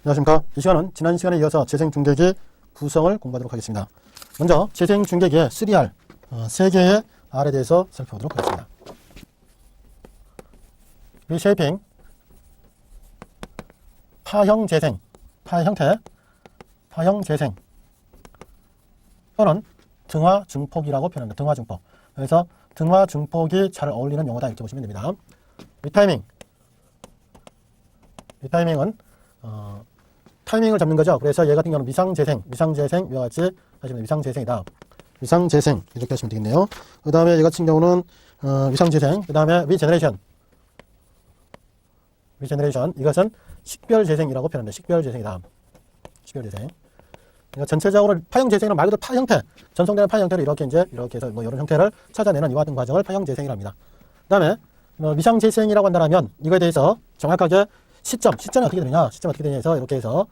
안녕하십니까. 이 시간은 지난 시간에 이어서 재생중계기 구성을 공부하도록 하겠습니다. 먼저 재생중계기의 3R, 3개의 R에 대해서 살펴보도록 하겠습니다. 리쉐이핑, 파형재생, 파형태, 파형재생 또는 등화증폭이라고 표현합니다. 등화증폭. 그래서 등화증폭이 잘 어울리는 용어다 이렇게 보시면 됩니다. 리타이밍, 리타이밍은 타이밍을 잡는 거죠. 그래서 얘 같은 경우는 위상재생, 위상재생 이와 같이 하시면 위상재생이다. 위상재생 이렇게 하시면 되겠네요. 그 다음에 얘 같은 경우는 위상재생, 그 다음에 리제너레이션, 리제너레이션 이것은 식별재생이라고 표현합니다. 식별재생이다. 식별재생. 그러니까 전체적으로 파형재생은 말 그대로 파형태, 전송되는 파형태를 이렇게 해서 뭐 이런 형태를 찾아내는 이와 같은 과정을 파형재생이라고 합니다. 그 다음에 위상재생이라고 한다면 이거에 대해서 정확하게 시점이 어떻게 되느냐, 시점이 어떻게 되냐 해서 이렇게 해서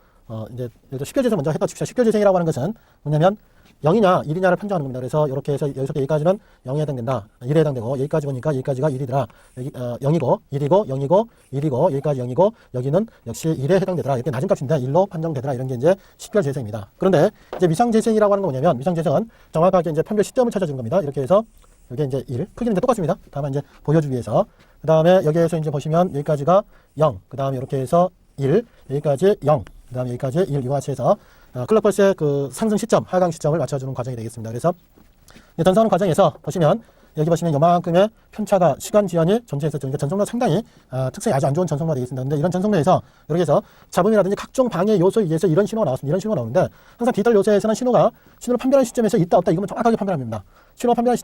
이제 식별재생 먼저 해봐 줍시다. 식별재생이라고 하는 것은 뭐냐면 0이냐 1이냐를 판정하는 겁니다. 그래서 이렇게 해서 여기서부터 여기까지는 0에 해당된다. 1에 해당되고 여기까지 보니까 여기까지가 1이더라. 여기 0이고 1이고 0이고 1이고 여기까지 0이고 여기는 역시 1에 해당되더라. 이렇게 낮은 값인데 1로 판정되더라. 이런 게 이제 식별재생입니다. 그런데 이제 위상재생이라고 하는 건 뭐냐면 위상재생은 정확하게 이제 판별 시점을 찾아주는 겁니다. 이렇게 해서 여기 이제 1, 크기는 이제 똑같습니다. 다만 이제 보여주기 위해서. 그 다음에 여기에서 이제 보시면 여기까지가 0, 그 다음에 이렇게 해서 1, 여기까지 0, 그 다음에 여기까지 1, 이와 같이 해서 클럭펄스의 그 상승 시점, 하강 시점을 맞춰주는 과정이 되겠습니다. 그래서 전송하는 과정에서 보시면 여기 보시면 요만큼의 편차가 시간 지연이 존재해서 그러니까 전송로 상당히 특성이 아주 안 좋은 전송로가 되겠습니다. 근데 이런 전송로에서 이렇게 해서 잡음이라든지 각종 방해 요소에 의해서 이런 신호가 나왔습니다. 이런 신호가 나오는데 항상 디지털 요소에서는 신호를 판별하는 시점에서 있다 없다 이것만 정확하게 판별합니다. 신호 판별하는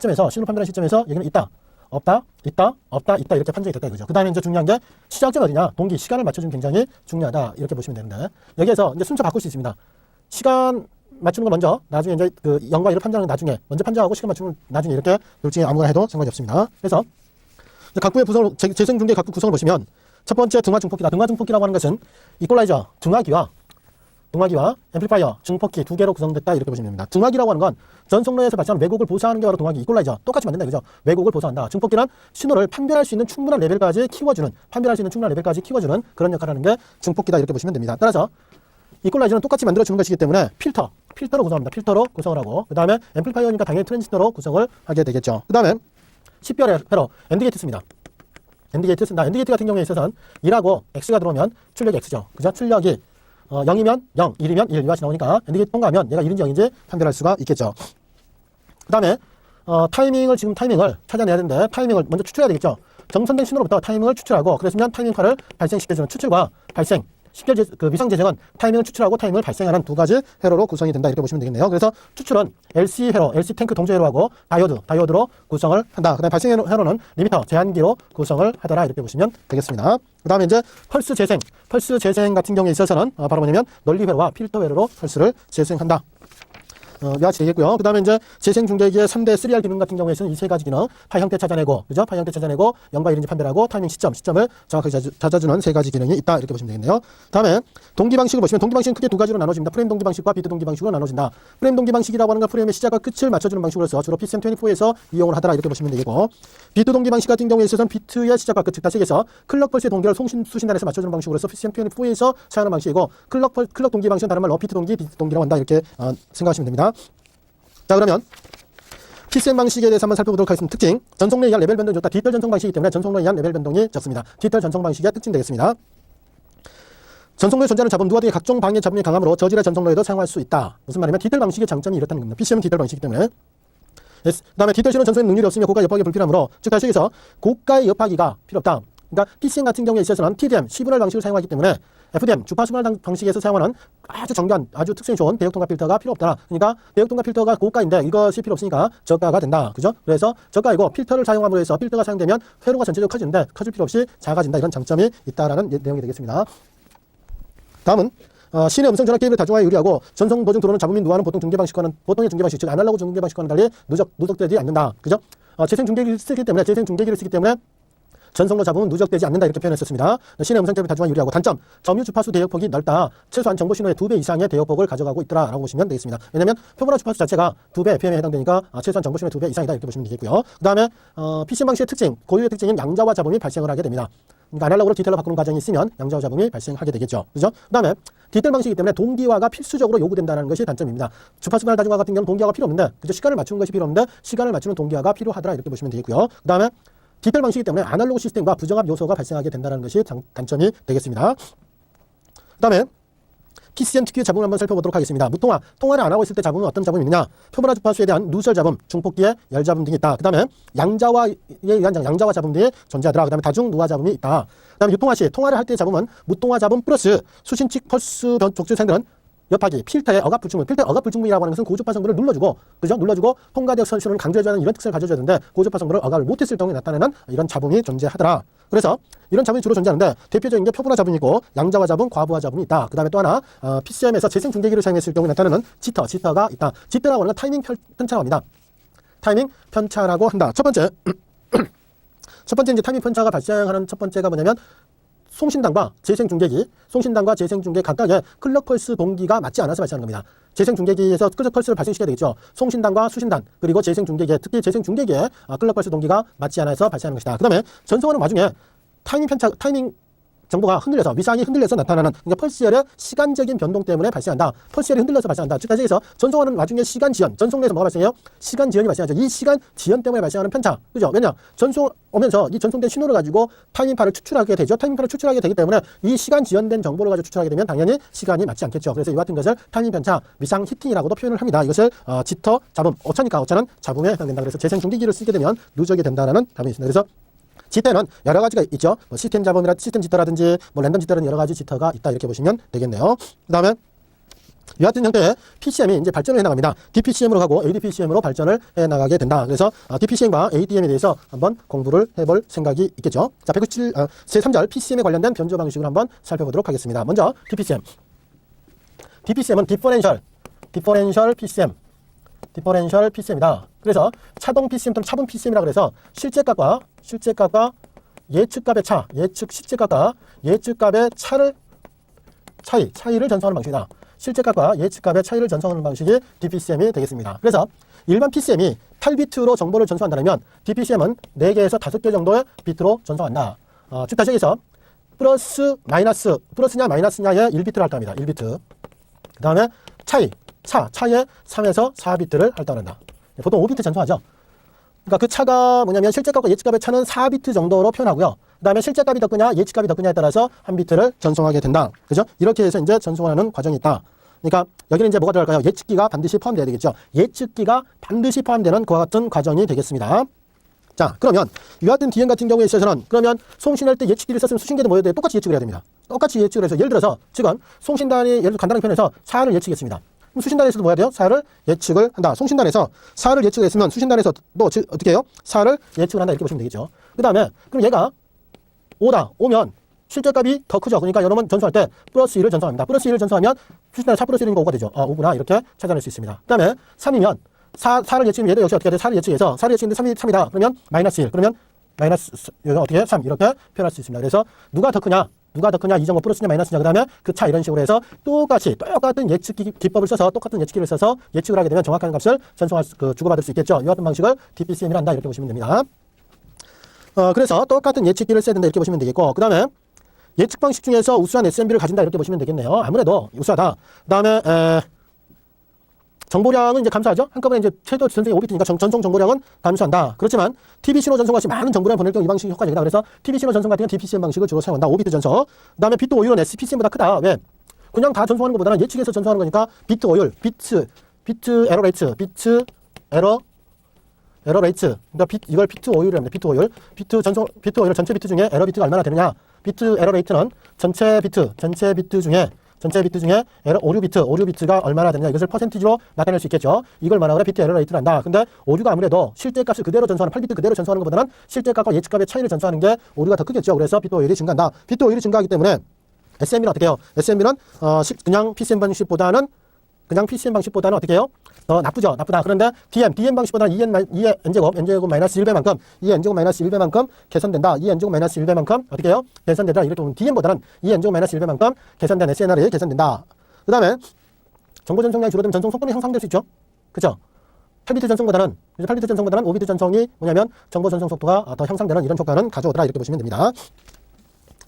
시점에서 여기는 있다, 없다, 있다, 없다, 있다 이렇게 판정이 됐다 이거죠. 그 다음에 이제 중요한 게 시작점 어디냐, 동기, 시간을 맞춰주면 굉장히 중요하다 이렇게 보시면 되는데 여기에서 이제 순서 바꿀 수 있습니다. 시간 맞추는 거 먼저 나중에 이제 그 0과 1을 판정하는 나중에 먼저 판정하고 시간 맞추는 나중에 이렇게 둘 중에 아무거나 해도 상관이 없습니다. 그래서 각구의 구성을 재생중계 각구 구성을 보시면 첫 번째 등화증폭기다. 등화증폭기라고 하는 것은 이퀄라이저, 등화기와 앰플리파이어, 증폭기 두 개로 구성됐다 이렇게 보시면 됩니다. 등화기라고 하는 건 전송로에서 발생하는 왜곡을 보수하는 게 바로 등화기, 이퀄라이저 똑같이 만든다 그죠? 왜곡을 보수한다. 증폭기는 신호를 판별할 수 있는 충분한 레벨까지 키워주는 그런 역할을 하는 게 증폭기다 이렇게 보시면 됩니다. 따라서 이퀄라이저는 똑같이 만들어주는 것이기 때문에 필터로 구성합니다. 필터로 구성을 하고 그 다음에 앰플리파이어니까 당연히 트랜지스터로 구성을 하게 되겠죠. 그 다음에 10별 회로 엔드게이트 씁니다. 엔드게이트 쓴다. 엔드게이트 같은 경우에 있어서는 1하고 X가 들어오면 출력이 X죠. 그죠? 출력이 0이면 0, 1이면 1 이와 같이 나오니까 엔드게이트 통과하면 얘가 1인지 0인지 판별할 수가 있겠죠. 그 다음에 타이밍을 찾아내야 되는데 타이밍을 먼저 추출해야 되겠죠. 정선된 신호로부터 타이밍을 추출하고 그랬으면 타이밍파를 발생시켜주는 추출과 발생 위상재생은 타이밍을 추출하고 타이밍을 발생하는 두 가지 회로로 구성이 된다 이렇게 보시면 되겠네요. 그래서 추출은 LC 회로, LC 탱크 동조 회로하고 다이오드로 구성을 한다. 그 다음에 발생 회로는 리미터, 제한기로 구성을 하더라 이렇게 보시면 되겠습니다. 그 다음에 이제 펄스 재생 같은 경우에 있어서는 바로 뭐냐면 논리 회로와 필터 회로로 펄스를 재생한다. 이와 같이 되겠고요. 그 다음에 이제 재생중계기의 3대 3R 기능 같은 경우에서는 이 세 가지 기능, 파형태 찾아내고, 그죠? 파형태 찾아내고, 0과 1인지 판별하고, 타이밍 시점을 정확하게 찾아주는 세 가지 기능이 있다. 이렇게 보시면 되겠네요. 다음에 동기방식을 보시면 동기방식은 크게 두 가지로 나눠집니다. 프레임 동기방식과 비트 동기방식으로 나눠진다. 프레임 동기방식이라고 하는 건 프레임의 시작과 끝을 맞춰주는 방식으로서 주로 PCM24에서 이용을 하더라. 이렇게 보시면 되겠고, 비트 동기방식 같은 경우에 있어서는 비트의 시작과 끝, 즉 다시에서 클럭펄스의 동기를 수신단에서 맞춰주는 방식으로서 PCM24에서 사용하는 방식이고, 클럭 동기방식은 다른 말로 비트 동기라고 한다. 이렇게 생각하시면 됩니다. 자, 그러면 PCM 방식에 대해서 한번 살펴보도록 하겠습니다. 특징, 전송로에 의한 레벨 변동이 좋다. 디지털 전송 방식이기 때문에 전송로에 의한 레벨 변동이 적습니다. 디지털 전송 방식의 특징 되겠습니다. 전송로에 존재하는 잡음, 누화 등의 각종 방해 잡음이 강하므로 저질의 전송로에도 사용할 수 있다. 무슨 말이냐면 디지털 방식의 장점이 이렇다는 겁니다. PCM은 디지털 방식이기 때문에. 그 다음에 디지털 신호 전송에는 능률이 없으며 고가 엽하기 불필요하므로, 즉 다시 얘기해서 고가의 엽하기가 필요 없다. 그러니까 PCM 같은 경우에 있어서는 TDM, 시분할 방식을 사용하기 때문에 FDM, 주파수분할 방식에서 사용하는 아주 정교한, 아주 특성이 좋은 대역통과 필터가 필요 없다. 그러니까 대역통과 필터가 고가인데 이것이 필요 없으니까 저가가 된다. 그죠? 그래서 저가이고 필터를 사용함으로 해서 필터가 사용되면 회로가 전체적으로 커지는데 커질 필요 없이 작아진다. 이런 장점이 있다라는 내용이 되겠습니다. 다음은 시내 음성 전화 케이블 다중화에 유리하고 전송 보증 들어오는 잡음 및 누화는 보통의 중계 방식과는 즉 아날로그 중계 방식과는 달리 누적되지 않는다. 그죠? 재생중계기를 쓰기 때문에 전송로 잡음은 누적되지 않는다 이렇게 표현했었습니다. 시내 음성 케이블 다중화 유리하고 단점, 점유 주파수 대역폭이 넓다. 최소한 정보 신호의 2배 이상의 대역폭을 가져가고 있더라라고 보시면 되겠습니다. 왜냐하면 표본화 주파수 자체가 2배 FM에 해당되니까 최소한 정보 신호의 2배 이상이다 이렇게 보시면 되겠고요. 그 다음에 PCM 방식의 특징, 고유의 특징인 양자화 잡음이 발생을 하게 됩니다. 그러니까 아날로그로 디지털로 바꾸는 과정이 있으면 양자와 잡음이 발생하게 되겠죠. 그죠? 그 다음에 디지털 방식이기 때문에 동기화가 필수적으로 요구된다는 것이 단점입니다. 주파수 변화 다중화 같은 경우는 동기화가 필요 없는데, 그죠? 시간을 맞추는 것이 필요 없는데 시간을 맞추는 동기화가 필요하더라 이렇게 보시면 되겠고요. 그 다음에 디지털 방식이기 때문에 아날로그 시스템과 부정합 요소가 발생하게 된다는 것이 단점이 되겠습니다. 그 다음에 PCM 특유의 잡음을 한번 살펴보도록 하겠습니다. 무통화, 통화를 안 하고 있을 때 잡음은 어떤 잡음이 있느냐? 표본화 주파수에 대한 누설 잡음, 중폭기의 열 잡음 등이 있다. 그 다음에 양자화에 의한 양자화 잡음 등이 존재하더라. 그 다음에 다중 누화 잡음이 있다. 그 다음에 유통화 시 통화를 할 때의 잡음은 무통화 잡음 플러스 수신칙 펄스 족주생들은 옆하기, 필터의 억압 불충분, 필터의 억압 불충분이라고 하는 것은 고주파 성분을 눌러주고, 그죠? 눌러주고 통과대역 선신호를 강조해줘야 하는 이런 특성을 가져줘야 되는데 고주파 성분을 억압을 못했을 경우에 나타내는 이런 잡음이 존재하더라. 그래서 이런 잡음이 주로 존재하는데 대표적인 게 표본화 잡음이고 양자화 잡음, 과부하 잡음이 있다. 그 다음에 또 하나 PCM에서 재생 중계기를 사용했을 경우에 나타나는 지터가 있다. 지터라고 하는 건 타이밍 편차라고 합니다. 타이밍 편차라고 한다. 첫 번째 이제 타이밍 편차가 발생하는 첫 번째가 뭐냐면 송신단과 재생중계기 각각의 클럭 펄스 동기가 맞지 않아서 발생하는 겁니다. 재생중계기에서 클럭 펄스를 발생시켜야 되겠죠. 송신단과 수신단 그리고 재생중계기, 특히 재생중계기의 클럭 펄스 동기가 맞지 않아서 발생하는 것이다. 그 다음에 전송하는 와중에 타이밍 정보가 흔들려서 위상이 흔들려서 나타나는, 그러니까 펄스열의 시간적인 변동 때문에 발생한다. 펄스열이 흔들려서 발생한다. 즉 다시해서 전송하는 와중에 시간 지연, 전송 내에서 뭐가 발생해요? 시간 지연이 발생하죠. 이 시간 지연 때문에 발생하는 편차, 그죠? 왜냐? 전송 오면서 이 전송된 신호를 가지고 타이밍파를 추출하게 되죠. 타이밍파를 추출하게 되기 때문에 이 시간 지연된 정보를 가지고 추출하게 되면 당연히 시간이 맞지 않겠죠. 그래서 이와 같은 것을 타이밍 편차, 위상 히팅이라고도 표현을 합니다. 이것을 지터, 잡음, 오차니까 오차는 잡음에 해당된다. 그래서 재생 중계기를 쓰게 되면 누적이 된다는 답이 있습니다. 그래서 지터는 여러 가지가 있죠. 뭐 시스템 잡음이라 시스템 지터라든지 뭐 랜덤 지터라든지 여러 가지 지터가 있다 이렇게 보시면 되겠네요. 그 다음에 이 같은 형태의 PCM이 이제 발전을 해나갑니다. DPCM으로 가고 ADPCM으로 발전을 해나가게 된다. 그래서 DPCM과 ADM에 대해서 한번 공부를 해볼 생각이 있겠죠. 자, 197, 제3절 PCM에 관련된 변조 방식을 한번 살펴보도록 하겠습니다. 먼저 DPCM. DPCM은 디퍼렌셜 PCM이다. 그래서 차동 PCM 또는 차분 PCM이라 그래서 실제값과 예측값의 차, 실제값과 예측값의 차이를 전송하는 방식이다. 실제값과 예측값의 차이를 전송하는 방식이 DPCM이 되겠습니다. 그래서 일반 PCM이 8비트로 정보를 전송한다면 DPCM은 4개에서 5개 정도의 비트로 전송한다. 즉 다시 얘기해서 플러스냐 마이너스냐의 1비트를 할당합니다. 1비트. 그 다음에 차이의 3에서 4비트를 할당한다. 보통 5비트 전송하죠. 그러니까 그 차가 뭐냐면 실제값과 예측값의 차는 4비트 정도로 표현하고요. 그 다음에 실제값이 더 크냐 예측값이 더 크냐에 따라서 한 비트를 전송하게 된다. 그죠? 이렇게 해서 이제 전송하는 과정이 있다. 그러니까 여기는 이제 뭐가 들어갈까요? 예측기가 반드시 포함되어야 되겠죠. 예측기가 반드시 포함되는 그와 같은 과정이 되겠습니다. 자, 그러면 이와 같은 DM 같은 경우에 있어서는 그러면 송신할 때 예측기를 썼으면 수신계도 뭐여야 돼요? 똑같이 예측을 해야 됩니다. 똑같이 예측을 해서 예를 들어서 지금 송신단이 예를 들어 간단하게 표현해서 4를 예측했습니다. 그럼 수신단에서도 뭐 해야 돼요? 4를 예측을 한다. 송신단에서 4를 예측했으면 수신단에서 또 어떻게 해요? 4를 예측을 한다. 이렇게 보시면 되겠죠. 그 다음에 그럼 얘가 오면 실제값이 더 크죠. 그러니까 여러분 전송할 때 플러스 1을 전송합니다. 플러스 1을 전송하면 수신단에 4 플러스 1이니까 5가 되죠. 5구나. 이렇게 찾아낼 수 있습니다. 그 다음에 3이면 4를 예측하면 얘도 역시 어떻게 해야 돼? 4를 예측해서 4를 예측했는데 3이다. 그러면 마이너스 1. 그러면 마이너스 여기가 어떻게 해? 3 이렇게 표현할 수 있습니다. 그래서 누가 더 크냐 이 정도 플러스냐 마이너스냐 그 다음에 그 차 이런 식으로 해서 똑같은 예측 기법을 써서 똑같은 예측기를 써서 예측을 하게 되면 정확한 값을 전송할 주고받을 수 있겠죠. 이와 같은 방식을 DPCM이라 한다. 이렇게 보시면 됩니다. 그래서 똑같은 예측기를 써야 된다. 이렇게 보시면 되겠고 그 다음에 예측 방식 중에서 우수한 SMB를 가진다. 이렇게 보시면 되겠네요. 아무래도 우수하다. 그 다음에 정보량은 이제 감소하죠. 한꺼번에 이제 최소 전송이 5비트니까 전송 정보량은 감소한다. 그렇지만 TV 신호 전송과 같이 많은 정보량을 보낼 경우 이 방식이 효과적이다. 그래서 TV 신호 전송 같은 경우는 DPCM 방식을 주로 사용한다. 5비트 전송. 그 다음에 비트 오율은 SPCM보다 크다. 왜? 그냥 다 전송하는 것보다는 예측해서 전송하는 거니까 비트 오율, 비트 에러 레이트, 그러니까 이걸 비트 오율이라고 합니다. 비트 오율 전체 비트 중에 에러 비트가 얼마나 되느냐? 비트 에러 레이트는 전체 비트 중에 오류 비트가 얼마나 되느냐 이것을 퍼센티지로 나타낼 수 있겠죠. 이걸 말하거나 비트 에러 레이트를 한다. 근데 오류가 아무래도 실제값을 그대로 전송하는 8비트 그대로 전송하는 것보다는 실제값과 예측값의 차이를 전송하는 게 오류가 더 크겠죠. 그래서 비트 오율이 증가한다. 비트 오율이 증가하기 때문에 SMB는 어떻게 해요? SMB는 그냥 PCM 방식보다는 어떻게 해요? 나쁘다. 그런데 DM 방식보다는 n제곱 마이너스 1배만큼, n제곱 마이너스 1배만큼 개선된다. n제곱 마이너스 1배만큼 어떻게 해요? 개선된다. 이렇게 보면 DM보다는 n제곱 마이너스 1배만큼 개선된 SNR이 개선된다. 그 다음에 정보 전송량이 줄어들면 전송 속도는 향상될 수 있죠. 그죠? 8비트 전송보다는 5비트 전송이 뭐냐면 정보 전송 속도가 더 향상되는 이런 효과는 가져오더라. 이렇게 보시면 됩니다.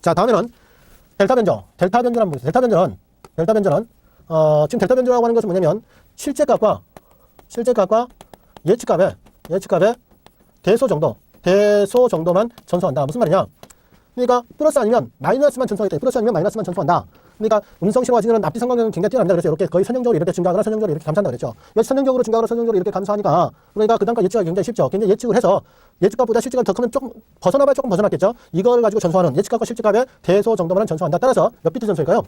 자, 다음에는 델타 변조. 델타 변조란 뭐죠? 델타 변조는 지금 델타 변조라고 하는 것은 뭐냐면 실제값과 예측값의 대소 정도만 전소한다. 무슨 말이냐? 그러니까 플러스 아니면 마이너스만 전소하겠다. 플러스 아니면 마이너스만 전소한다. 그러니까 음성 신호와 지금은 앞뒤 상관계는 굉장히 뛰어납니다. 그래서 이렇게 거의 선형적으로 이렇게 증가하거나 선형적으로 이렇게 감소한다 그랬죠. 여기 선형적으로 증가하거나 선형적으로 이렇게 감소하니까 그러니까 그 단가 예측하기 굉장히 쉽죠. 굉장히 예측을 해서 예측값보다 실제값이 더 크면 조금 벗어났겠죠. 이걸 가지고 전소하는 예측값과 실제값의 대소 정도만 전소한다. 따라서 몇 비트 전소일까요?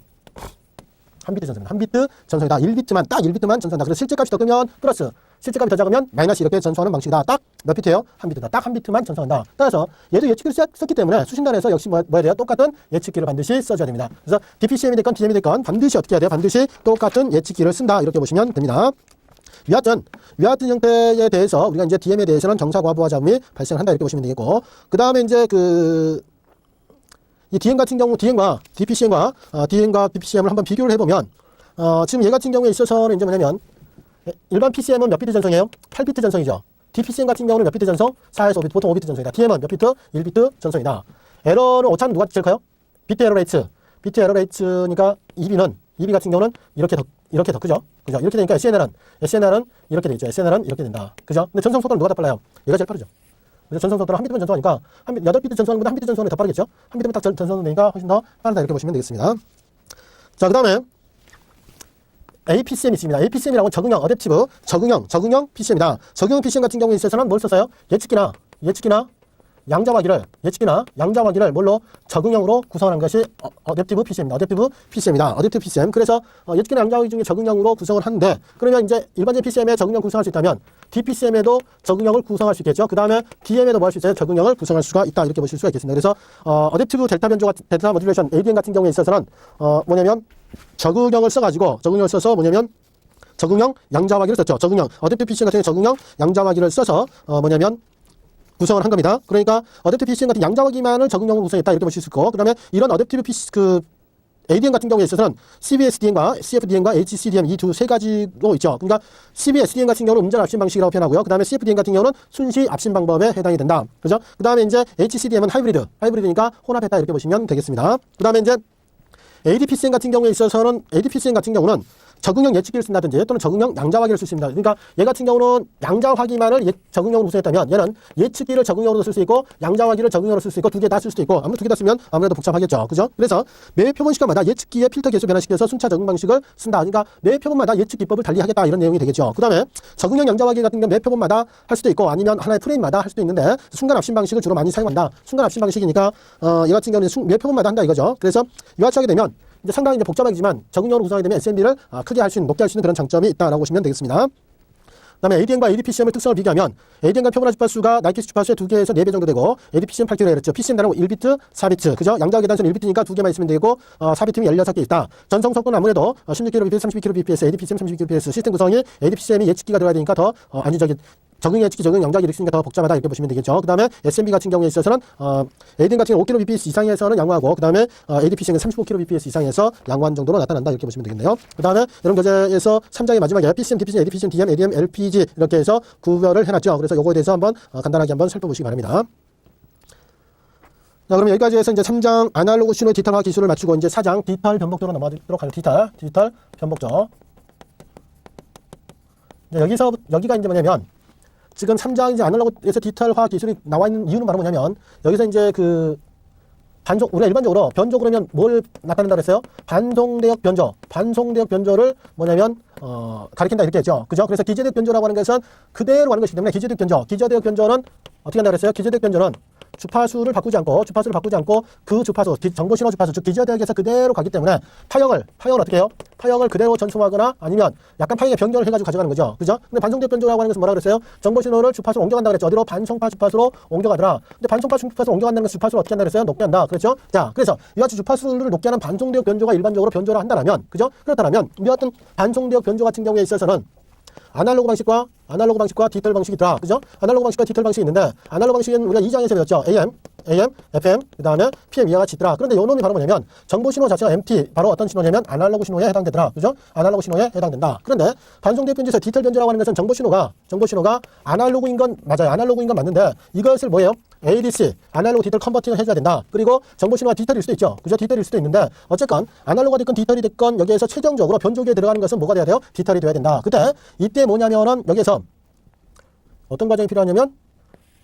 한 비트 전소입니다. 한 비트 전소이다. 1비트만 딱 1비트만 전소한다. 그래서 실제값이 더 크면 플러스, 실제값이 더 작으면 마이너스 이렇게 전소하는 방식이다. 딱 몇 비트예요? 한 비트다. 딱 한 비트만 전소한다. 따라서 얘도 예측기를 썼기 때문에 수신단에서 역시 뭐 해야 돼요? 똑같은 예측기를 반드시 써줘야 됩니다. 그래서 DPCM이 됐건 DM이 됐건 반드시 어떻게 해야 돼요? 반드시 똑같은 예측기를 쓴다. 이렇게 보시면 됩니다. 위하튼 형태에 대해서 우리가 이제 DM에 대해서는 정사과부하 잡음이 발생한다. 이렇게 보시면 되겠고, 그 다음에 이제 이 DM 같은 경우, DM과 BPCM을 한번 비교를 해보면, 지금 얘 같은 경우에 있어서는 이제 뭐냐면, 일반 PCM은 몇 비트 전송이에요? 8비트 전송이죠. DPCM 같은 경우는 몇 비트 전송? 4에서 5비트, 보통 5비트 전송이다. DM은 몇 비트? 1비트 전송이다. 에러는 오차는 누가 제일 커요? 비트 에러 레이츠니까 EB 같은 경우는 이렇게 더 크죠? 그죠? 이렇게 되니까 SNR은 이렇게 되죠. SNR은 이렇게 된다. 그죠? 근데 전송 속도는 누가 더 빨라요? 얘가 제일 빠르죠. 그래서 전송 속도는 한 비트만 전송하니까 8비트 전송하는 것보다 한 비트 전송이 더 빠르겠죠? 한 비트만 딱 전송되니까 훨씬 더 빠르다. 이렇게 보시면 되겠습니다. 자, 그 다음에 APCM이 있습니다. APCM이라고 적응형, 어댑티브, 적응형 PCM이다. 적응형 PCM 같은 경우에 있어서는 뭘 썼어요? 예측기나 양자화기를 뭘로? 적응형으로 구성하는 것이 어댑티브 PCM입니다. 어댑티브 PCM. 그래서 예측기나 양자화기 중에 적응형으로 구성을 하는데, 그러면 이제 일반적인 PCM에 적응형 구성할 수 있다면 DPCM에도 적응형을 구성할 수 있겠죠. 그 다음에 DM에도 뭐 할 수 있어요? 적응형을 구성할 수가 있다. 이렇게 보실 수가 있겠습니다. 그래서 어댑티브 델타 변조가 델타 모듈레이션 ADM 같은 경우에 있어서는 뭐냐면 적응형을 써서 뭐냐면 적응형 양자화기를 썼죠. 어댑티브 PCM 같은 경우에 적응형 양자화기를 써서 뭐냐면 구성을 한 겁니다. 그러니까 어댑티브 PCM 같은 양자화기만을 적응형으로 구성했다. 이렇게 보실 수 있고, 그다음에 이런 어댑티브 ADM 같은 경우에 있어서는 CBSDM과 CFDM과 HCDM 이 세 가지로 있죠. 그러니까 CBSDM 같은 경우는 음전 압신 방식이라고 표현하고요. 그 다음에 CFDM 같은 경우는 순시 압신 방법에 해당이 된다. 그죠? 그 다음에 이제 HCDM은 하이브리드니까 혼합했다. 이렇게 보시면 되겠습니다. 그 다음에 이제 ADPCM 같은 경우는 적응형 예측기를 쓴다든지 또는 적응형 양자화기를 쓸 수 있습니다. 그러니까 얘 같은 경우는 양자화기만을 적응형으로 구성했다면 얘는 예측기를 적응형으로 쓸 수 있고 양자화기를 적응형으로 쓸 수 있고 두 개 다 쓸 수도 있고, 아무래도 두 개 다 쓰면 아무래도 복잡하겠죠. 그죠? 그래서 매 표본 시간마다 예측기의 필터 개수 변화시켜서 순차 적응 방식을 쓴다. 그러니까 매 표본마다 예측 기법을 달리하겠다. 이런 내용이 되겠죠. 그 다음에 적응형 양자화기 같은 경우 매 표본마다 할 수도 있고 아니면 하나의 프레임마다 할 수도 있는데 순간 압신 방식을 주로 많이 사용한다. 순간 압신 방식이니까 얘 같은 경우는 매 표본마다 한다 이거죠. 그래서 이와 하게 되면 이제 상당히 이제 복잡하지만 적응형으로 구성하게 되면 SMB를 크게 할 수 있는, 높게 할 수 있는 그런 장점이 있다라고 보시면 되겠습니다. 그다음에 ADM과 ADPCM의 특성을 비교하면 ADM과 표본화 주파수가 나이키스 주파수의 2개에서 4배 정도 되고 ADPCM 8kHz 그랬죠. PCM단은 1비트, 4비트. 그죠? 양자화기 단수는 1비트니까 2개만 있으면 되고 4비트면 16개 있다. 전송 속도는 아무래도 16kbps, 32kbps, ADPCM 32kbps. 시스템 구성이 ADPCM이 예측기가 들어가야 되니까 더 적응 예측기, 적응 양자기 예측기가 더 복잡하다 이렇게 보시면 되겠죠. 그 다음에 SMB 같은 경우에 있어서는 ADM 같은 경우 5kbps 이상에서는 양호하고, 그 다음에 ADPCM은 35kbps 이상에서 양호한 정도로 나타난다 이렇게 보시면 되겠네요. 그 다음에 이런 교재에서 3장의 마지막에 PCM, DPCM, ADPCM, DM, ADM, LPG 이렇게 해서 구별을 해놨죠. 그래서 요거에 대해서 한번 간단하게 한번 살펴보시기 바랍니다. 자, 그럼 여기까지 해서 이제 3장 아날로그 신호 디지털화 기술을 마치고 이제 4장 디지털 변복도로 넘어가도록 하겠습니다. 디지털 변복도. 여기가 이제 뭐냐면 지금 3장 이제 아날로그에서 디지털화 기술이 나와 있는 이유는 바로 뭐냐면 여기서 이제 우리가 일반적으로 변조 그러면 뭘 나타낸다 그랬어요? 반송대역 변조를 뭐냐면 가리킨다 이렇게 했죠. 그죠? 그래서 기저대역 변조라고 하는 것은 그대로 가는 것이기 때문에 기저대역 변조는 어떻게 한다 그랬어요? 기저대역 변조는 주파수를 바꾸지 않고 그 주파수, 정보신호 주파수, 즉 기저대역에서 그대로 가기 때문에 파형을 어떻게 해요? 파형을 그대로 전송하거나 아니면 약간 파형의 변경을 해가지고 가져가는 거죠. 그죠? 근데 반송대역 변조라고 하는 것은 뭐라 그랬어요? 정보신호를 주파수로 옮겨간다 그랬죠. 어디로? 반송파 주파수로 옮겨가더라. 근데 반송파 주파수로 옮겨간다는 것은 주파수를 어떻게 한다 그랬어요? 높게 한다. 그렇죠? 자, 그래서 이같이 주파수를 높게 하는 반송대역 변조가 일반적으로 변조를 한다라면, 그죠? 그렇다면 이와 같은 반송대역 변조 같은 경우에 있어서는 아날로그 방식과 디지털 방식이 있더라. 그죠? 아날로그 방식과 디지털 방식이 있는데, 아날로그 방식은 우리가 2장에서 배웠죠. AM, FM, 그 다음에 PM 이와 같이 있더라. 그런데 요 놈이 바로 뭐냐면, 정보신호 자체가 MT, 바로 어떤 신호냐면 아날로그 신호에 해당되더라. 그죠? 아날로그 신호에 해당된다. 그런데, 반송대역 변조에서 디지털 변조라고 하는 것은 정보신호가 아날로그인 건 맞아요. 아날로그인 건 맞는데, 이것을 뭐예요? ADC, 아날로그 디지털 컨버팅을 해줘야 된다. 그리고 정보 신호가 디지털일 수도 있죠. 그죠? 디지털일 수도 있는데 어쨌건 아날로그가 됐건 디지털이 됐건 여기에서 최종적으로 변조기에 들어가는 것은 뭐가 돼야 돼요? 디지털이 돼야 된다. 그때 이때 뭐냐면은 여기에서 어떤 과정이 필요하냐면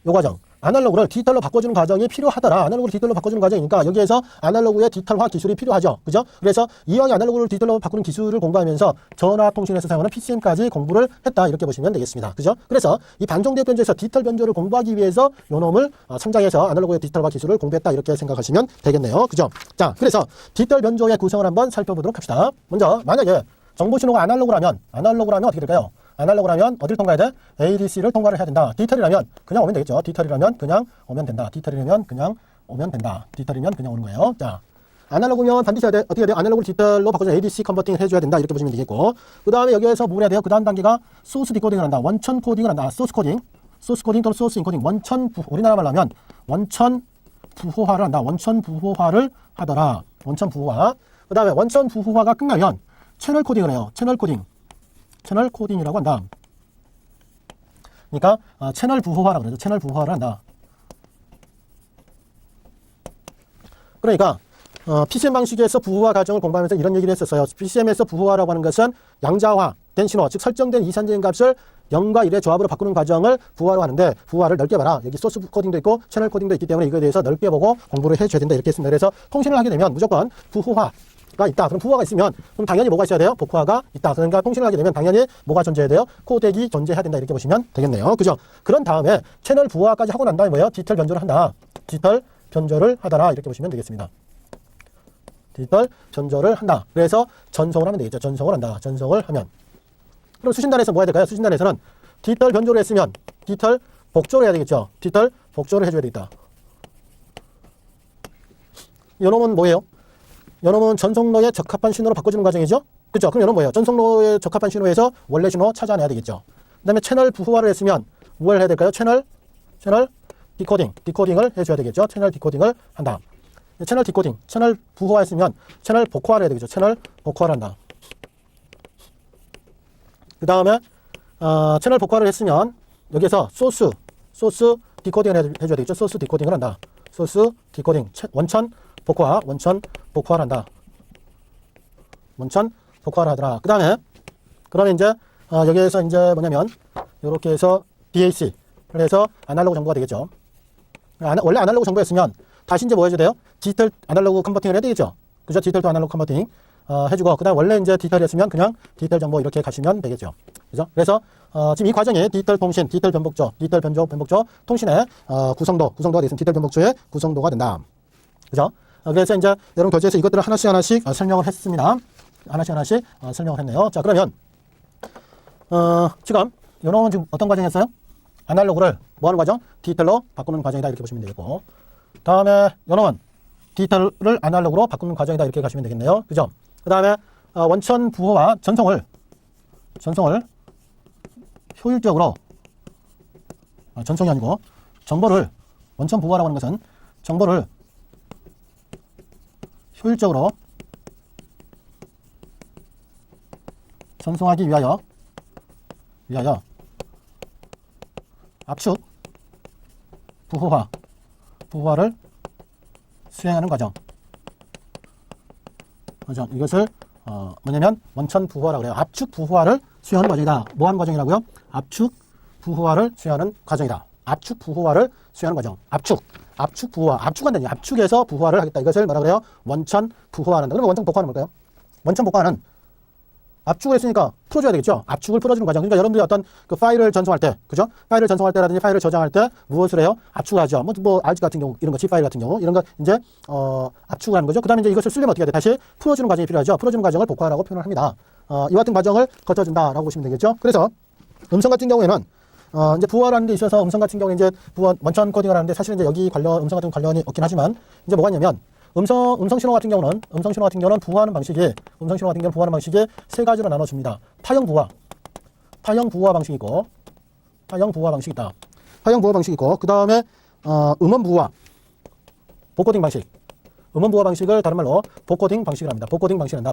요 과정. 아날로그를 디지털로 바꿔주는 과정이 필요하더라. 아날로그를 디지털로 바꿔주는 과정이니까 여기에서 아날로그의 디지털화 기술이 필요하죠. 그죠? 그래서 이왕에 아날로그를 디지털로 바꾸는 기술을 공부하면서 전화통신에서 사용하는 PCM까지 공부를 했다. 이렇게 보시면 되겠습니다. 그죠? 그래서 이 반정대 변조에서 디지털 변조를 공부하기 위해서 요 놈을 성장해서 아날로그의 디지털화 기술을 공부했다. 이렇게 생각하시면 되겠네요. 그죠? 자, 그래서 디지털 변조의 구성을 한번 살펴보도록 합시다. 먼저 만약에 정보 신호가 아날로그라면 어떻게 될까요? 아날로그라면 어딜 통과해야 돼? ADC를 통과를 해야 된다. 디지털이라면 그냥 오면 되겠죠. 디지털이라면 그냥 오면 된다. 디지털이면 그냥 오면 된다. 디지털이면 그냥 오는 거예요. 자, 아날로그면 반드시 해야 돼. 어떻게 해야 돼? 아날로그를 디지털로 바꿔서 ADC 컨버팅을 해줘야 된다. 이렇게 보시면 되겠고, 그 다음에 여기에서 뭘 해야 돼요? 그 다음 단계가 소스 디코딩을 한다. 원천 코딩을 한다. 소스 코딩 또는 소스 인코딩. 우리나라 말로 하면 원천 부호화를 한다. 원천 부호화를 하더라. 원천 부호화. 그 다음에 원천 부호화가 끝나면 채널 코딩을 해요. 채널 코딩이라고 한다. 그러니까 채널 부호화라고 그러죠. 채널 부호화를 한다. 그러니까 PCM 방식에서 부호화 과정을 공부하면서 이런 얘기를 했었어요. PCM에서 부호화라고 하는 것은 양자화된 신호, 즉 설정된 이산적인 값을 0과 1의 조합으로 바꾸는 과정을 부호화로 하는데, 부호화를 넓게 봐라. 여기 소스 코딩도 있고 채널 코딩도 있기 때문에 이거에 대해서 넓게 보고 공부를 해줘야 된다. 이렇게 했습니다. 그래서 통신을 하게 되면 무조건 부호화 가 있다. 그럼 부호화가 있으면 그럼 당연히 뭐가 있어야 돼요? 복호화가 있다. 그러니까 통신을 하게 되면 당연히 뭐가 존재해야 돼요? 코덱이 존재해야 된다. 이렇게 보시면 되겠네요. 그죠? 그런 다음에 채널 부호화까지 하고 난 다음에 뭐예요? 디지털 변조를 한다. 디지털 변조를 하더라. 이렇게 보시면 되겠습니다. 디지털 변조를 한다. 그래서 전송을 하면 되겠죠. 전송을 한다. 전송을 하면. 그럼 수신단에서 뭐 해야 될까요? 수신단에서는 디지털 변조를 했으면 디지털 복조를 해야 되겠죠. 디지털 복조를 해줘야 되겠다. 이놈은 뭐예요? 요놈은 전송로에 적합한 신호로 바꿔주는 과정이죠? 그죠? 그럼 요놈은 뭐예요? 전송로에 적합한 신호에서 원래 신호 찾아내야 되겠죠. 그 다음에 채널 부호화를 했으면 뭘 해야 될까요? 채널 디코딩을 해줘야 되겠죠. 채널 디코딩을 한다. 채널 디코딩, 채널 부호화 했으면 채널 복호화를 해야 되겠죠. 채널 복호화를 한다. 그 다음에 채널 복호화를 했으면 여기에서 소스 디코딩을 해줘야 되겠죠. 소스 디코딩을 한다. 소스 디코딩, 원천 복호화를 한다. 원천 복호화를 하더라. 그 다음에, 그러면 이제, 여기에서 이제 뭐냐면, 요렇게 해서 DAC를 해서 아날로그 정보가 되겠죠. 원래 아날로그 정보였으면, 다시 이제 뭐 해줘야 돼요? 디지털 아날로그 컨버팅을 해야 되겠죠. 그죠? 디지털 또 아날로그 컨버팅, 해주고, 그 다음 원래 이제 디지털이었으면 그냥 디지털 정보 이렇게 가시면 되겠죠. 그죠? 그래서, 지금 이 과정에 디지털 통신, 디지털 변복조, 통신의, 구성도가 되겠습니다. 디지털 변복조의 구성도가 된다. 그죠? 그래서 이제 여러분 교재에서 이것들을 하나씩 설명을 했습니다. 하나씩 설명을 했네요. 자, 그러면 지금 요놈은 지금 어떤 과정이었어요? 아날로그를 뭐 하는 과정? 디지털로 바꾸는 과정이다. 이렇게 보시면 되겠고, 다음에 요놈은 디지털을 아날로그로 바꾸는 과정이다. 이렇게 가시면 되겠네요. 그죠? 그 다음에 원천 부호와 전송을 효율적으로, 전송이 아니고 정보를, 원천 부호라고 하는 것은 정보를 효율적으로 전송하기 위하여 압축 부호화를 수행하는 과정. 이것을 뭐냐면 원천 부호화라고 그래요. 압축 부호화를 수행하는 과정이다. 뭐 하는 과정이라고요? 압축 부호화를 수행하는 과정이다. 압축 부호화를 수행하는 과정. 압축 부호화. 압축한다니. 압축에서 부호화를 하겠다. 이것을 뭐라 그래요? 원천 부호화를 한다. 그러면 원천 복호화는 뭘까요? 원천 복호화는 압축을 했으니까 풀어줘야 되겠죠? 압축을 풀어주는 과정. 그러니까 여러분들이 어떤 그 파일을 전송할 때, 그죠? 파일을 전송할 때라든지 파일을 저장할 때 무엇을 해요? 압축을 하죠. 뭐 RG 같은 경우, 이런 거, G 파일 같은 경우, 이런 거 이제, 압축을 하는 거죠. 그 다음에 이제 이것을 쓰려면 어떻게 해야 돼? 다시 풀어주는 과정이 필요하죠. 풀어주는 과정을 복호화라고 표현을 합니다. 이와 같은 과정을 거쳐준다라고 보시면 되겠죠? 그래서 음성 같은 경우에는 이제 부호화라는 데 있어서 음성 같은 경우에 이제 원천 코딩을 하는데 사실은 이제 여기 음성 같은 관련이 없긴 하지만 이제 뭐가 있냐면 음성 신호 같은 경우는 부호하는 방식이 세 가지로 나눠집니다. 타형 부호화 방식이 있고, 그 다음에 음원 부호화, 복코딩 방식. 음원 부호화 방식을 다른 말로 복코딩 방식을 합니다. 복코딩 방식이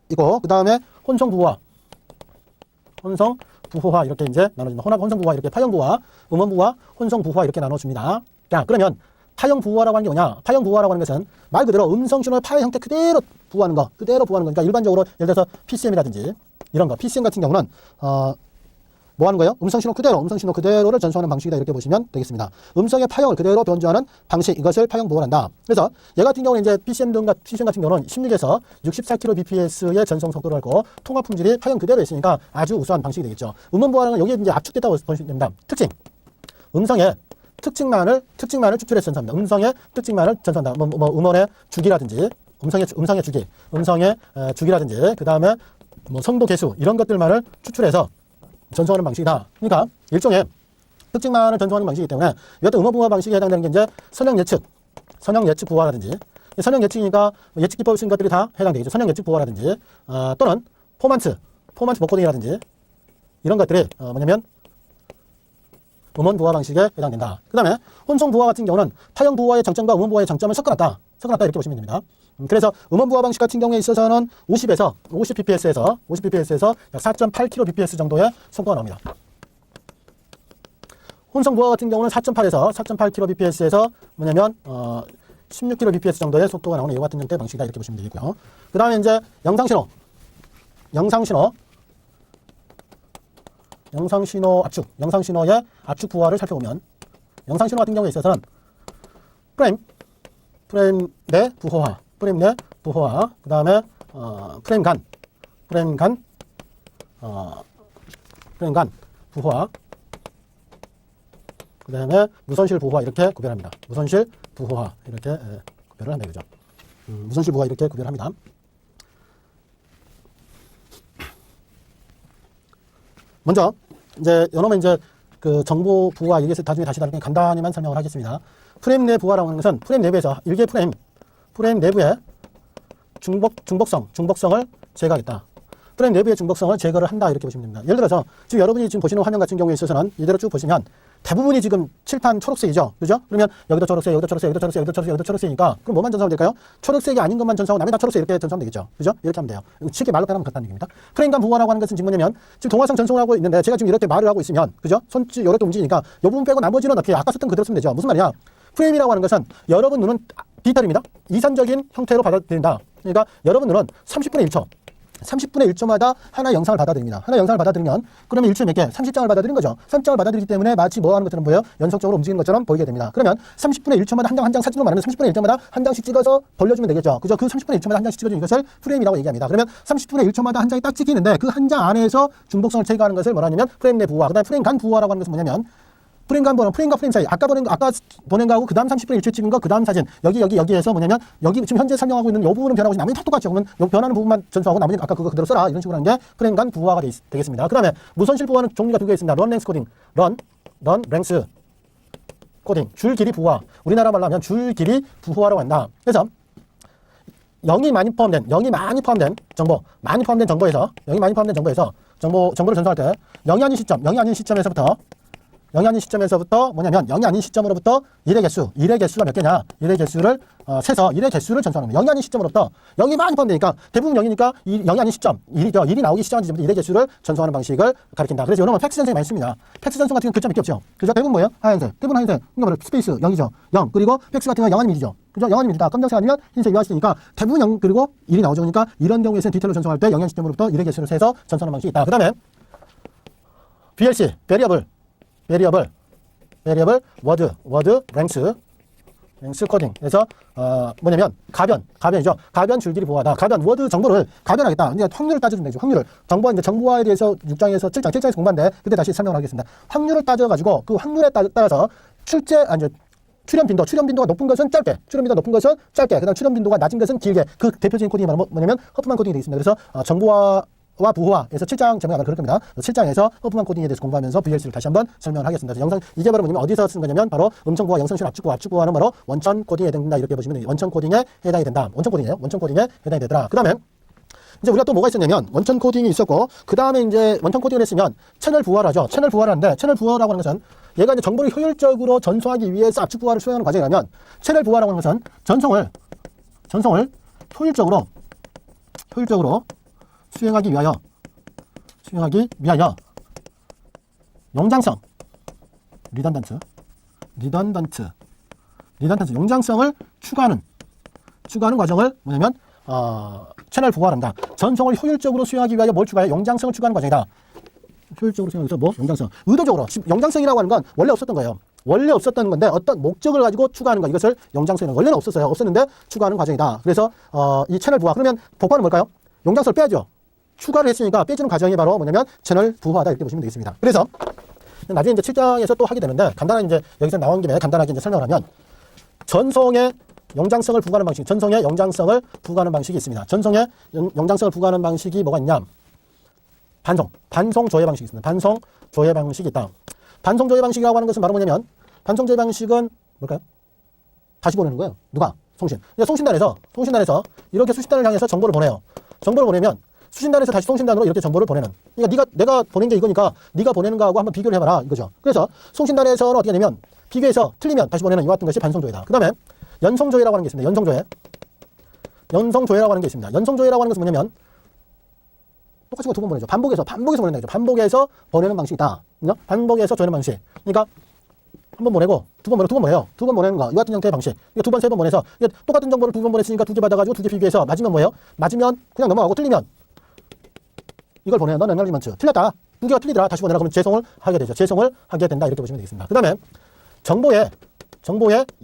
있고, 그 다음에 혼성 부호화 이렇게 이제 나눠줍니다. 혼성 부호화 이렇게 파형 부호화, 음원 부호화, 혼성 부호화 이렇게 나눠줍니다. 자, 그러면 파형 부호화라고 하는 게 뭐냐? 파형 부호화라고 하는 것은 말 그대로 음성 신호의 파의 형태 그대로 부호하는 거, 그러니까 일반적으로 예를 들어서 PCM이라든지 이런 거, PCM 같은 경우는 뭐 하는 거예요? 음성 신호 그대로를 전송하는 방식이다 이렇게 보시면 되겠습니다. 음성의 파형을 그대로 변조하는 방식, 이것을 파형 부호를 한다. 그래서 얘 같은 경우는 이제 PCM 같은 경우는 16에서 64kbps의 전송 속도를 갖고 통화 품질이 파형 그대로 있으니까 아주 우수한 방식이 되겠죠. 음원 부호는 여기에 이제 압축됐다고 보시면 됩니다. 특징. 음성의 특징만을 추출해서 전송합니다. 음성의 특징만을 전송한다. 음원의 주기라든지, 음성의 주기, 음성의 주기라든지, 그 다음에 뭐 성도 개수 이런 것들만을 추출해서 전송하는 방식이다. 그러니까 일종의 특징만을 전송하는 방식이기 때문에 이것도 음원 부호화 방식에 해당되는 게 이제 선형 예측 부호화라든지, 선형 예측이니까 예측 기법을 쓴 것들이 다 해당되겠죠. 선형 예측 부호화라든지, 또는 포먼스 복코딩이라든지 이런 것들이 뭐냐면 음원 부호화 방식에 해당된다. 그 다음에 혼성 부호화 같은 경우는 파형 부호화의 장점과 음원 부호화의 장점을 섞어놨다 이렇게 보시면 됩니다. 그래서 음원 부호화 방식 같은 경우에 있어서는 50 bps에서 약 4.8kbps 정도의 속도가 나옵니다. 혼성 부호화 같은 경우는 4.8kbps에서 뭐냐면 16kbps 정도의 속도가 나오는 이와 같은 형태의 방식이다 이렇게 보시면 되겠고요. 그 다음에 이제 영상신호 압축, 영상신호의 압축 부호화를 살펴보면 영상신호 같은 경우에 있어서는 프레임 내 부호화, 그 다음에 프레임 간 부호화, 그 다음에 무선실 부호화 이렇게 구별합니다. 무선실 부호화 이렇게 구별을 한다 이거죠. 무선실 부호화 이렇게 구별합니다. 먼저 이제 요놈은 이제 그 정보 부호화 얘기해서 나중에 다시 다르게 간단히만 설명을 하겠습니다. 프레임 내 부호화라고 하는 것은 프레임 내부에서 일개 프레임 내부의 중복성을 제거하겠다. 프레임 내부의 중복성을 제거를 한다 이렇게 보시면 됩니다. 예를 들어서 지금 여러분이 지금 보시는 화면 같은 경우에 있어서는 이대로 쭉 보시면 대부분이 지금 칠판 초록색이죠. 그죠? 그러면 여기도 초록색, 여기도 초록색, 여기도 초록색, 여기도 초록색, 여기도 초록색이니까 그럼 뭐만 전송하면 될까요? 초록색이 아닌 것만 전송하고 남이 다 초록색 이렇게 전송하면 되겠죠. 그죠? 이렇게 하면 돼요. 쉽게 말로 표현하면 그렇다는 얘기입니다. 프레임 간 부호화라고 하는 것은 지금 뭐냐면 지금 동화성 전송을 하고 있는데 제가 지금 이렇게 말을 하고 있으면 그죠? 손짓 이렇게 움직이니까 이 부분 빼고 나머지는 어떻게 아까 썼던 그대로 쓰면 되죠. 무슨 말이냐? 프레임이라고 하는 것은 여러분 눈은 디지털입니다. 이산적인 형태로 받아들인다. 그러니까 여러분 눈은 30분의 1초마다 하나 영상을 받아들입니다. 하나 영상을 받아들이면 그러면 1초에 몇 개? 30장을 받아들인 거죠. 30장을 받아들이기 때문에 마치 뭐 하는 것처럼 보여요? 연속적으로 움직이는 것처럼 보이게 됩니다. 그러면 30분의 1초마다 한 장 사진으로 말하면 30분의 1초마다 한 장씩 찍어서 돌려주면 되겠죠. 그죠? 그 30분의 1초마다 한 장씩 찍어주는 것을 프레임이라고 얘기합니다. 그러면 30분의 1초마다 한 장이 딱 찍히는데 그 한 장 안에서 중복성을 제거하는 것을 뭐라 하냐면 프레임 내 부호화. 그 다음에 프레임 간 부호화라고 하는 것은 뭐냐면 프레임과 프레임 사이 아까 보낸 거하고 그 다음 30분의 1초에 찍은 거 그 다음 사진 여기에서 뭐냐면 여기 지금 현재 설명하고 있는 이 부분은 변하고 나머지 다 똑같죠. 그러면 요 변하는 부분만 전송하고 나머지는 아까 그거 그대로 써라 이런 식으로 하는 게 프레임 간 부호화가 되겠습니다. 그 다음에 무선실 부호화는 종류가 두 개 있습니다. 런 랭스 코딩, 런 랭스 코딩, 줄 길이 부호화. 우리나라 말로 하면 줄 길이 부호화라고 한다. 그래서 0이 많이 포함된 정보에서 정보를 전송할 때 0이 아닌 시점에서부터 뭐냐면 0이 아닌 시점으로부터 1의 개수가 몇 개냐? 1의 개수를 세서 1의 개수를 전송하는 거예요. 0이 아닌 시점으로부터 0이 많이 포함되니까 대부분 0이니까 0이 아닌 시점 1이 나오기 시작한 지점부터 1의 개수를 전송하는 방식을 가리킨다. 그래서 이런 팩스 전송이 많이 씁니다. 팩스 전송 같은 경우는 글자 몇 개 없죠. 그래서 대부분 뭐예요? 하얀색. 그러니까 바로 스페이스 0이죠. 0 그리고 팩스 같은 경우는 0 아니면 1이죠. 그죠? 0 아니면 1이다. 검정색 아니면 흰색 이화시니까 대부분 0 그리고 1이 나오죠. 그러니까 이런 경우에서는 디테일로 전송할 때 0이 아닌 시점으로부터 1의 개수를 세서 전송하는 방식이 있다. 그 다음에 VLC 베리어블 워드 랭스 코딩. 그래서 뭐냐면 가변이죠. 가변 줄길이 부호하다. 워드 정보를 가변하겠다. 이제 확률을 따져주면 되죠. 정보화에 대해서 6장에서 7장에서 공부한데 그때 다시 설명을 하겠습니다. 확률을 따져가지고 그 확률에 따라서 출현 빈도가 높은 것은 짧게, 그다음 출현 빈도가 낮은 것은 길게. 그 대표적인 코딩이 뭐냐면 허프만 코딩이 되어 있습니다. 그래서 정보화와 부호화에서 7장 제목이 아마 그럴 겁니다. 7장에서 허프만 코딩에 대해서 공부하면서 VLC를 다시 한번 설명을 하겠습니다. 이게 바로 뭐냐면 어디서 쓰는 거냐면 바로 음성 부호화, 영상실 압축 부호화는 바로 원천 코딩에 해당된다. 이렇게 보시면 돼요. 원천 코딩에 해당이 된다. 원천 코딩에 해당이 되더라. 그 다음에 이제 우리가 또 뭐가 있었냐면 원천 코딩이 있었고 그 다음에 이제 원천 코딩을 했으면 채널 부호화를 하죠. 채널 부호화를 하는데 채널 부호화라고 하는 것은 얘가 이제 정보를 효율적으로 전송하기 위해서 압축 부호화를 수행하는 과정이라면 채널 부호화라고 하는 것은 전송을 효율적으로 수행하기 위하여 용장성, 용장성을 추가하는 과정을 뭐냐면 채널 부호화한다. 전송을 효율적으로 수행하기 위하여 뭘 추가해? 용장성을 추가하는 과정이다. 효율적으로 수행하기 위해서 뭐? 용장성. 의도적으로. 용장성이라고 하는 건 원래 없었던 거예요. 원래 없었던 건데 어떤 목적을 가지고 추가하는 거. 이것을 용장성이라고. 원래는 없었어요. 없었는데 추가하는 과정이다. 그래서 이 채널 부호화. 그러면 복화는 뭘까요? 용장성을 빼야죠. 추가를 했으니까 빼주는 과정이 바로 뭐냐면 채널 부호화다. 이렇게 보시면 되겠습니다. 그래서 나중에 이제 7장에서 또 하게 되는데 간단하게 이제 여기서 나온 김에 간단하게 이제 설명을 하면 전송의 용장성을 부과하는 방식, 전송의 용장성을 부과하는 방식이 있습니다. 전송의 용장성을 부과하는 방식이 뭐가 있냐? 반송 조회 방식이 있습니다. 반송 조회 방식이 있다. 반송 조회 방식이라고 하는 것은 바로 뭐냐면 반송 조회 방식은 뭘까요? 다시 보내는 거예요. 누가? 송신. 송신단에서 이렇게 수신단을 향해서 정보를 보내요. 정보를 보내면 수신단에서 다시 송신단으로 이렇게 정보를 보내는. 그러니까 내가 보낸 게 이거니까 네가 보내는 거하고 한번 비교를 해봐라 이거죠. 그래서 송신단에서는 어떻게 되냐면 비교해서 틀리면 다시 보내는 이와 같은 것이 반송조회다. 그 다음에 연송조회라고 하는 게 있습니다. 연송조회라고 하는 게 있습니다. 연송조회라고 하는 것은 뭐냐면 똑같이 두 번 보내죠. 반복해서 보낸다. 반복해서 보내는 방식이다. 반복해서 조회하는 방식. 그러니까 한 번 보내고 두 번 보내요. 두 번 보내는 거. 이 같은 형태의 방식. 두 번, 세 번 보내서 똑같은 정보를 두 번 보냈으니까 두 개 받아가지고 두 개 비교해서 맞으면 뭐예요? 맞으면 그냥 넘어가고 틀리면 이걸 보내요. 넌 엔largement. 틀렸다. 두 개가 틀리더라. 다시 보내라. 그러면 재송을 하게 되죠. 재송을 하게 된다. 이렇게 보시면 되겠습니다. 그 다음에 정보의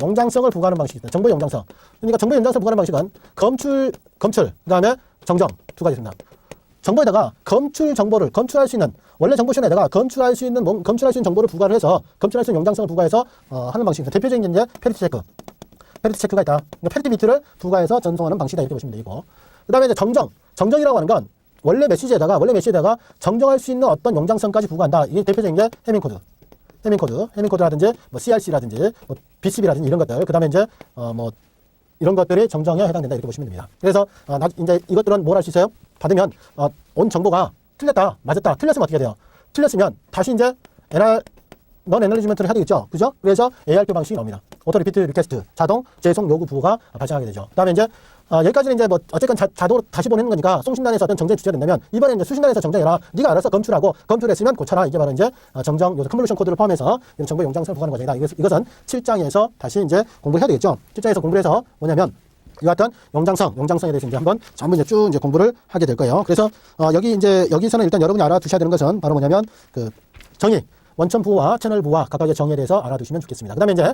용장성을 부과하는 방식이 있다. 정보의 용장성. 그러니까 정보의 용장성을 부과하는 방식은 검출, 그 다음에 정정 두 가지 있습니다. 정보에다가 검출할 수 있는 원래 정보시에다가 검출할 수 있는 정보를 부과를 해서 검출할 수 있는 용장성을 부과해서 하는 방식입니다. 대표적인 게 이제 페리티 체크가 있다. 그러니까 페리티 비트를 부과해서 전송하는 방식이다. 이렇게 보시면 되고. 그 다음에 이제 정정이라고 하는 건 원래 메시지에다가 정정할 수 있는 어떤 용장성까지 부과한다. 이게 대표적인 게 해밍코드라든지 뭐 CRC라든지 뭐 BCB라든지 이런 것들. 그 다음에 이제 뭐 이런 것들이 정정에 해당된다. 이렇게 보시면 됩니다. 그래서 이제 이것들은 뭘 할 수 있어요? 받으면 온 정보가 틀렸다, 맞았다. 틀렸으면 어떻게 돼요? 틀렸으면 다시 이제 넌 애널리지먼트를 해야 되겠죠. 그죠? 그래서 ARP 방식이 나옵니다. 오토 리피트 리퀘스트, 자동 재송 요구 부호가 발생하게 되죠. 그 다음에 이제 여기까지는 이제 뭐 어쨌건 자동으로 다시 보내는 거니까 송신단에서 어떤 정정이 주체된다면 이번에 이제 수신단에서 정정해라. 네가 알아서 검출했으면 고쳐라. 이게 바로 이제 정정 요소 컨볼루션 코드를 포함해서 이런 정보 용장성을 부과하는 과정이다. 이것은 7장에서 다시 이제 공부해야 되겠죠. 7장에서 공부를 해서 뭐냐면 이와 같은 용장성에 대해서 이제 한번 쭉 이제 공부를 하게 될 거예요. 그래서 여기서는 일단 여러분이 알아두셔야 되는 것은 바로 뭐냐면 그 정의, 원천 부호와 채널 부호와 각각의 정의에 대해서 알아두시면 좋겠습니다. 그 다음에 이제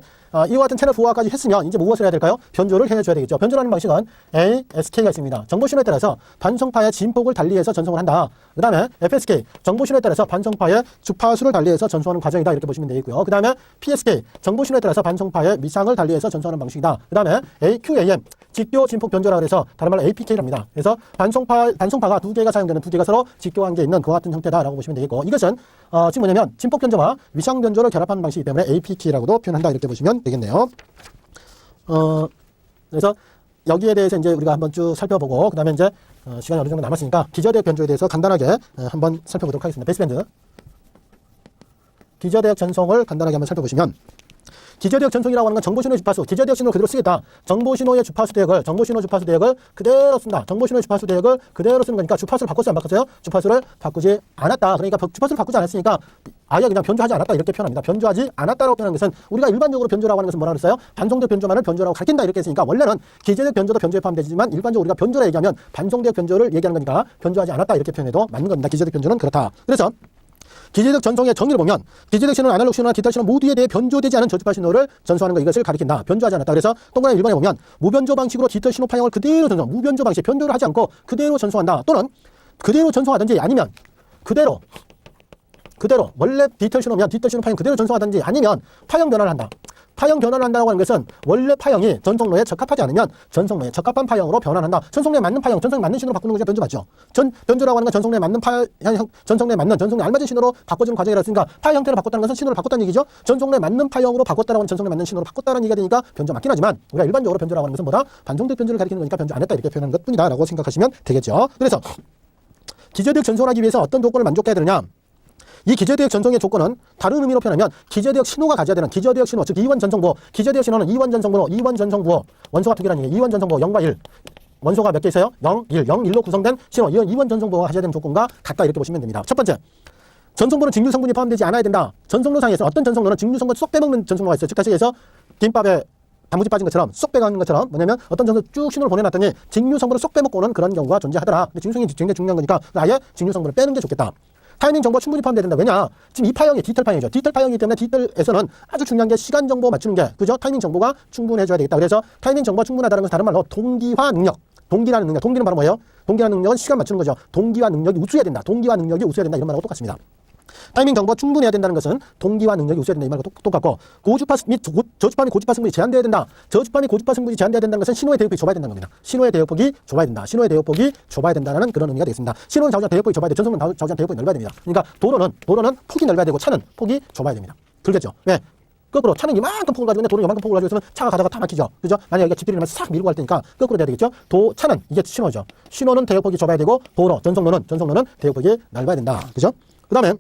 이와 같은 채널 부호화까지 했으면 이제 무엇을 해야 될까요? 변조를 해줘야 되겠죠. 변조라는 방식은 ASK가 있습니다. 정보신호에 따라서 반송파의 진폭을 달리해서 전송을 한다. 그 다음에 FSK, 정보신호에 따라서 반송파의 주파수를 달리해서 전송하는 과정이다. 이렇게 보시면 되겠고요. 그 다음에 PSK, 정보신호에 따라서 반송파의 미상을 달리해서 전송하는 방식이다. 그 다음에 AQAM, 직교 진폭 변조라고 해서 다른 말로 APK랍니다. 그래서 반송파가 두 개가 사용되는 두 개가 서로 직교 관계에 있는 그와 같은 형태다라고 보시면 되겠고, 이것은 지금 뭐냐면 진폭 변조와 위상 변조를 결합하는 방식이기 때문에 APK라고도 표현한다. 이렇게 보시면 되겠네요. 그래서 여기에 대해서 이제 우리가 한번 쭉 살펴보고, 그 다음에 이제 시간이 어느 정도 남았으니까 기저대역 변조에 대해서 간단하게 한번 살펴보도록 하겠습니다. 베이스밴드 기저대역 전송을 간단하게 한번 살펴보시면, 기저대역 전송이라고 하는 건 정보신호의 주파수, 기저대역 신호를 그대로 쓰겠다. 정보신호 주파수 대역을 그대로 쓴다. 정보신호의 주파수 대역을 그대로 쓰는 거니까 주파수를 바꿨어요, 안 바꿨어요? 주파수를 바꾸지 않았다. 그러니까 주파수를 바꾸지 않았으니까 아예 그냥 변조하지 않았다. 이렇게 표현합니다. 변조하지 않았다라고 표현하는 것은 우리가 일반적으로 변조라고 하는 것은 뭐라고 그랬어요? 반송대역 변조만을 변조라고 가르친다. 이렇게 했으니까 원래는 기저대역 변조도 변조에 포함되지만 일반적으로 우리가 변조라 얘기하면 반송대역 변조를 얘기하는 거니까 변조하지 않았다. 이렇게 표현해도 맞는 겁니다. 기저대역 변조는 그렇다. 그래서 기저대역 전송의 정의를 보면 기저대역 신호는 아날로그 신호나 디지털 신호 모두에 대해 변조되지 않은 저주파 신호를 전송하는 것, 이것을 가리킨다. 변조하지 않았다. 그래서 동그라미 1번에 보면 무변조 방식으로 디지털 신호 파형을 그대로 전송, 무변조 방식, 변조를 하지 않고 그대로 전송한다. 또는 그대로 전송하든지 아니면 그대로 원래 디지털 신호면 디지털 신호 파형 그대로 전송하든지 아니면 파형 변화를 한다. 파형 변화를 한다고 하는 것은 원래 파형이 전송로에 적합하지 않으면 전송로에 적합한 파형으로 변환한다. 전송로에 맞는 파형, 전송에 맞는 신호로 바꾸는 것이 변조 맞죠. 변조라고 하는 건 전송로에 맞는 전송로에 알맞은 신호로 바꿔주는 과정이라 했으니까 파형 형태를 바꿨다는 것은 신호를 바꿨다는 얘기죠. 전송로에 맞는 파형으로 바꿨다라고 하는 전송로에 맞는 신호로 바꿨다는 얘기가 되니까 변조 맞긴 하지만 우리가 일반적으로 변조라고 하는 것은 뭐다? 반송대역 변조를 가리키는 거니까 변조 안 했다. 이렇게 표현하는 것뿐이다 라고 생각하시면 되겠죠. 그래서 기저대역 전송하기 위해서 어떤 조건을 만족해야 되느냐? 이 기저대역 전송의 조건은 다른 의미로 표현하면 기저대역 신호가 가져야 되는 기저대역 신호, 즉 이원 전송부호. 기저대역 신호는 이원 전송부호. 원소가 두 개라는 얘기예요. 이원 전송부호 0과 1. 원소가 몇 개 있어요? 0, 1. 0, 1로 구성된 신호. 이원 전송부호가 가져야 되는 조건과 같다. 이렇게 보시면 됩니다. 첫 번째, 전송도는 직류 성분이 포함되지 않아야 된다. 전송로상에서 어떤 전송로는 직류 성분 쏙 빼먹는 전송로가 있어요. 즉 다시 얘기해서 김밥에 단무지 빠진 것처럼 쏙 빼가는 것처럼 뭐냐면 어떤 전송 쭉 신호를 보내놨더니 직류 성분을 쏙 빼먹고 오는 그런 경우가 존재하더라. 근데 직류성이 굉장히 중요한 거니까 아예 직류 성분을 빼는 게 좋겠다. 타이밍 정보 충분히 포함돼야 된다. 왜냐? 지금 이 파형이 디지털 파형이죠. 디지털 파형이기 때문에 디지털에서는 아주 중요한 게 시간 정보 맞추는 게, 그죠? 타이밍 정보가 충분해져야 되겠다. 그래서 타이밍 정보가 충분하다는 것은 다른 말로 동기화 능력. 동기라는 능력. 동기는 바로 뭐예요? 동기라는 능력은 시간 맞추는 거죠. 동기와 능력이 우수해야 된다. 동기와 능력이 우수해야 된다. 이런 말하고 똑같습니다. 타이밍 정보가 충분해야 된다는 것은 동기와 능력이 우수해야 된다. 이 말과 똑같고, 고주파 및 저주파 및 고주파 승분이 제한되어야 된다. 저주파 및 고주파 승분이 제한되어야 된다는 것은 신호의 대역폭이 좁아야 된다는 겁니다. 신호의 대역폭이 좁아야 된다. 신호의 대역폭이 좁아야 된다는 그런 의미가 되겠습니다. 신호는 좌우장 대역폭이 좁아야 돼. 전송은 좌우장 대역폭이 넓어야 됩니다. 그러니까 도로는 폭이 넓어야 되고 차는 폭이 좁아야 됩니다. 그렇겠죠? 왜? 거꾸로 차는 이만큼 폭을 가지고 있는데 도로는 이만큼 폭을 가지고 있으면 차가 가다가 다 막히죠. 그죠? 만약에 여기가 집들이면 싹 밀고 갈 테니까 거꾸로 돼야 되겠죠? 차는 이게 신호죠. 신호는 대역폭이 좁아야 되고 전송로는 대역폭이 넓어야 된다. 그죠? 그 다음에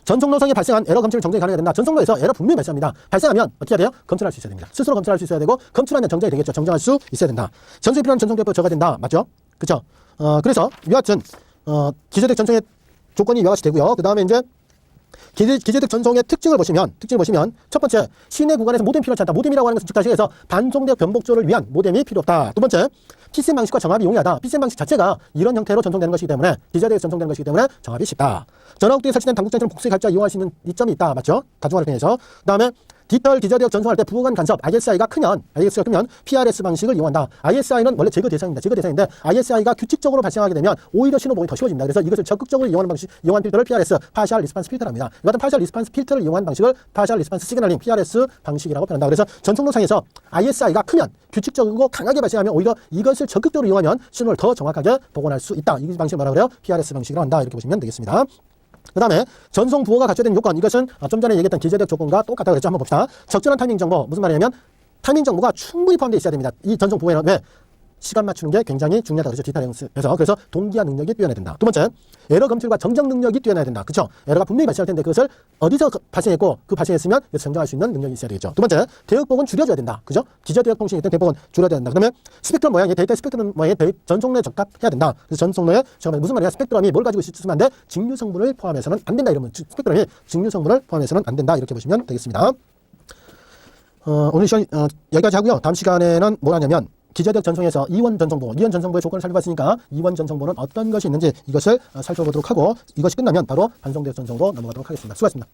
전송로상에 발생한 에러 검출을 정정이 가능해야 된다. 전송로에서 에러 분명히 발생합니다. 발생하면 어떻게 해야 돼요? 검출할 수 있어야 됩니다. 스스로 검출할 수 있어야 되고, 검출하면 정정이 되겠죠. 정정할 수 있어야 된다. 전소에 필요한 전송 대역폭이 적어야 된다. 맞죠? 그쵸? 그래서 이와 같은 기저택 전송의 조건이 이와 같이 되고요. 그 다음에 이제 기재득 전송의 특징을 보시면 첫 번째, 시내 구간에서 모뎀이 필요하지 않다. 모뎀이라고 하는 것은 즉 다시 해서 반송대역 변복조를 위한 모뎀이 필요 없다. 두 번째, PCM 방식과 정합이 용이하다. PCM 방식 자체가 이런 형태로 전송되는 것이기 때문에, 기재득에서 전송되는 것이기 때문에 정합이 쉽다. 전화국도에 설치된 당국장처럼 복수의 갈자 이용할 수 있는 이점이 있다. 맞죠? 다중화를 통해서. 그 다음에 디지털 기저대역 전송할 때 부호간 간섭 ISI가 크면 PRS 방식을 이용한다. ISI는 원래 제거 대상인데 ISI가 규칙적으로 발생하게 되면 오히려 신호 보기 더 쉬워집니다. 그래서 이것을 적극적으로 이용하는 필터를 PRS, 파셜 리스판스 필터랍니다. 이 같은 파셜 리스판스 필터를 이용하는 방식을 파셜 리스판스 시그널링 PRS 방식이라고 표현한다. 그래서 전송로상에서 ISI가 크면 규칙적이고 강하게 발생하면 오히려 이것을 적극적으로 이용하면 신호를 더 정확하게 복원할 수 있다. 이 방식을 뭐라고 그래요? PRS 방식이라고 한다. 이렇게 보시면 되겠습니다. 그 다음에 전송 부호가 갖춰야 되는 요건, 이것은 좀 전에 얘기했던 기재대역 조건과 똑같다고 그랬죠. 한번 봅시다. 적절한 타이밍 정보, 무슨 말이냐면 타이밍 정보가 충분히 포함되어 있어야 됩니다. 이 전송 부호에는. 왜? 시간 맞추는 게 굉장히 중요하다고 그러죠. 디지털에서. 그래서 동기화 능력이 뛰어나야 된다. 두 번째, 에러 검출과 정정 능력이 뛰어나야 된다. 그렇죠? 에러가 분명히 발생할 텐데 그것을 어디서 발생했고 그 발생했으면 정정할 수 있는 능력이 있어야 되겠죠. 두 번째, 대역폭은 줄여줘야 된다. 그죠? 기저대역 통신이 있던 대역폭은 줄여야 된다. 그러면 스펙트럼 모양의 데이터 스펙트럼 모양의 전송로에 적합해야 된다. 그래서 전송로에 무슨 말이야? 스펙트럼이 뭘 가지고 있으면 안 돼? 직류 성분을 포함해서는 안 된다. 이러면 스펙트럼이 직류 성분을 포함해서는 안 된다. 이렇게 보시면 되겠습니다. 오늘 시간 여기까지 하고요. 다음 시간에는 뭘 하냐면 기저대역 전송에서 이원 전송부의 조건을 살펴봤으니까 이원 전송부는 어떤 것이 있는지 이것을 살펴보도록 하고, 이것이 끝나면 바로 반송대역 전송으로 넘어가도록 하겠습니다. 수고하셨습니다.